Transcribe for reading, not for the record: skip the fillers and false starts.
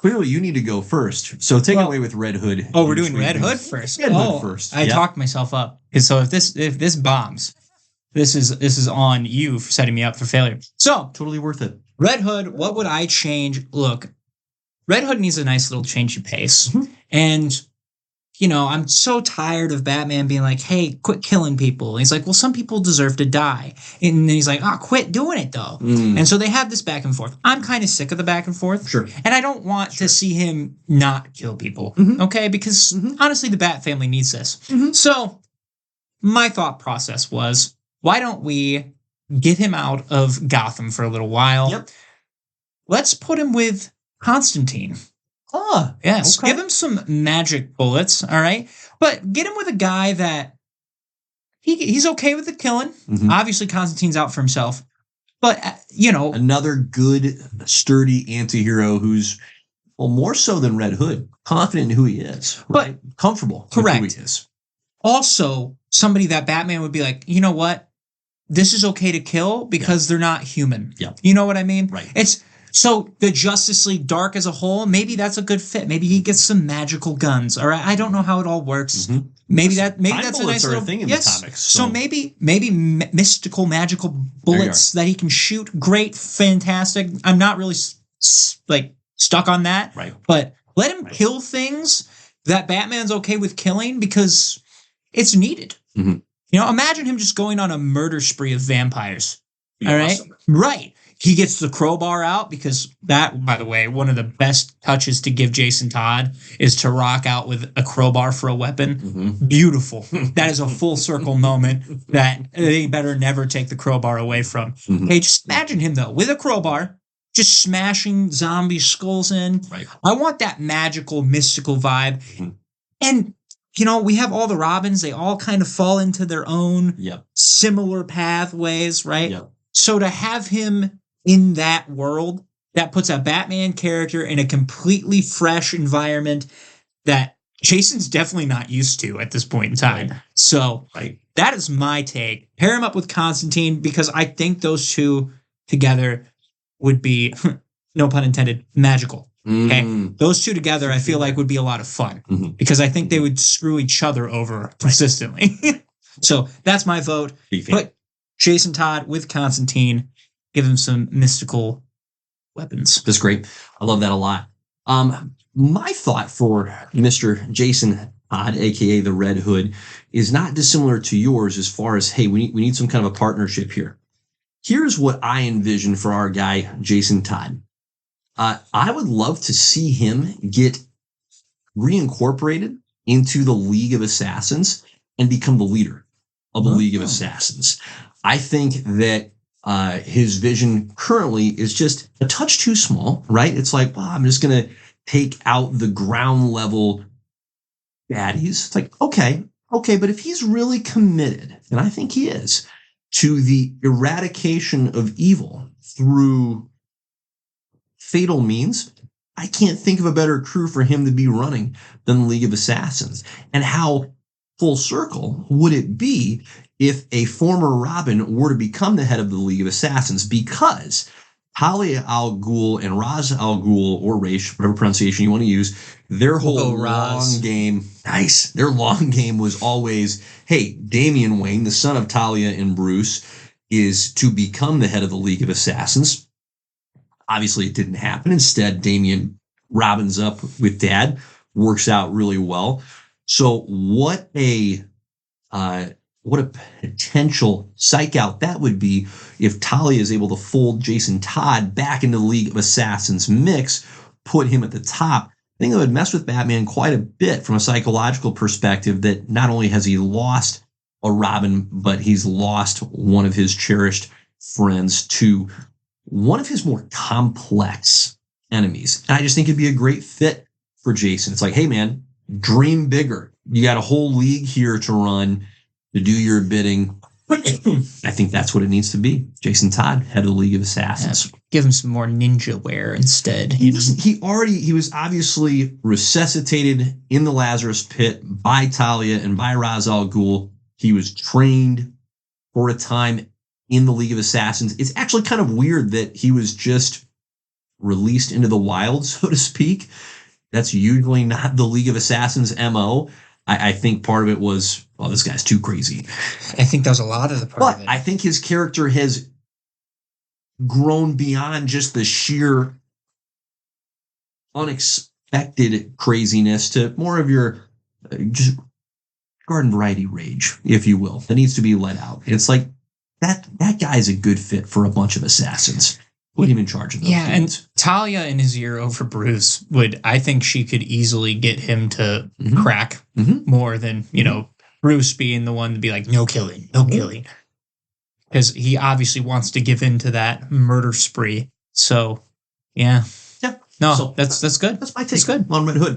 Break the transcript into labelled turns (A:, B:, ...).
A: clearly you need to go first. So take it away with Red Hood.
B: Oh, we're doing Red Hood first. Red Hood first. I talked myself up. So if this bombs, this is on you for setting me up for failure. So
A: totally worth it.
B: Red Hood, what would I change? Look, Red Hood needs a nice little change of pace. Mm-hmm. And, you know, I'm so tired of Batman being like, hey, quit killing people. And he's like, well, some people deserve to die. And then he's like, quit doing it, though. And so they have this back and forth. I'm kind of sick of the back and forth.
A: Sure.
B: And I don't want to see him not kill people. Mm-hmm. Okay? Because honestly, the Bat family needs this. Mm-hmm. So my thought process was, why don't we get him out of Gotham for a little while?
A: Yep.
B: Let's put him with Constantine. Yes. Okay. Give him some magic bullets, all right? But get him with a guy that he's okay with the killing. Mm-hmm. Obviously, Constantine's out for himself. But, you know.
A: Another good, sturdy anti-hero who's, well, more so than Red Hood, confident in who he is. Right? But comfortable
B: correct.
A: With who he is.
B: Also, somebody that Batman would be like, you know what? This is okay to kill because they're not human.
A: Yeah.
B: You know what I mean?
A: Right.
B: So the Justice League Dark as a whole, maybe that's a good fit. Maybe he gets some magical guns. All right, I don't know how it all works. Mm-hmm. Maybe that's a nice little
A: thing in the comics.
B: So maybe mystical magical bullets that he can shoot. Great, fantastic. I'm not really stuck on that.
A: Right.
B: But let him kill things that Batman's okay with killing because it's needed.
A: Mm-hmm.
B: You know, imagine him just going on a murder spree of vampires. All right, right. He gets the crowbar out because that, by the way, one of the best touches to give Jason Todd is to rock out with a crowbar for a weapon. Mm-hmm. Beautiful. That is a full circle moment that they better never take the crowbar away from. Mm-hmm. Hey, just imagine him, though, with a crowbar, just smashing zombie skulls in.
A: Right.
B: I want that magical, mystical vibe. Mm-hmm. And, you know, we have all the Robins. They all kind of fall into their own similar pathways, right?
A: Yep.
B: So to have him in that world, that puts a Batman character in a completely fresh environment that Jason's definitely not used to at this point in time. Right. So that is my take. Pair him up with Constantine because I think those two together would be, no pun intended, magical. Okay, those two together I feel like would be a lot of fun because I think they would screw each other over consistently. So that's my vote. Put Jason Todd with Constantine. Give him some mystical weapons.
A: That's great. I love that a lot. My thought for Mr. Jason Todd, a.k.a. the Red Hood, is not dissimilar to yours as far as, hey, we need some kind of a partnership here. Here's what I envision for our guy, Jason Todd. I would love to see him get reincorporated into the League of Assassins and become the leader of the League of Assassins. I think that his vision currently is just a touch too small, right? It's like, well, I'm just going to take out the ground level baddies. It's like, okay, but if he's really committed, and I think he is, to the eradication of evil through fatal means, I can't think of a better crew for him to be running than the League of Assassins. And how full circle would it be if a former Robin were to become the head of the League of Assassins? Because Talia al Ghul and Ra's al Ghul, or Raish, whatever pronunciation you want to use, their whole long game, their long game was always, hey, Damian Wayne, the son of Talia and Bruce, is to become the head of the League of Assassins. Obviously, it didn't happen. Instead, Damian Robins up with Dad, works out really well. So what a potential psych out that would be if Talia is able to fold Jason Todd back into the League of Assassins mix, put him at the top. I think it would mess with Batman quite a bit from a psychological perspective, that not only has he lost a Robin, but he's lost one of his cherished friends to one of his more complex enemies. And I just think it'd be a great fit for Jason. It's like, hey, man, dream bigger. You got a whole league here to run, to do your bidding. I think that's what it needs to be. Jason Todd, head of the League of Assassins.
B: Yeah, give him some more ninja wear instead.
A: He was obviously resuscitated in the Lazarus Pit by Talia and by Ra's al Ghul. He was trained for a time in the League of Assassins. It's actually kind of weird that he was just released into the wild, so to speak. That's usually not the League of Assassins MO. I think part of it was, well, this guy's too crazy.
B: I think that was a lot of the part
A: But
B: of it.
A: I think his character has grown beyond just the sheer unexpected craziness to more of your just garden variety rage, if you will, that needs to be let out. It's like that guy's a good fit for a bunch of assassins. Put him in charge of those.
B: Yeah,
A: dudes.
B: and Talia and his year over Bruce I think she could easily get him to
A: Mhm.
B: crack
A: Mhm.
B: more than, Bruce being the one to be like, no killing, no killing. Because he obviously wants to give in to that murder spree. So, yeah.
A: Yeah.
B: No,
A: So
B: that's good.
A: that's my take
B: That's good.
A: on Red Hood.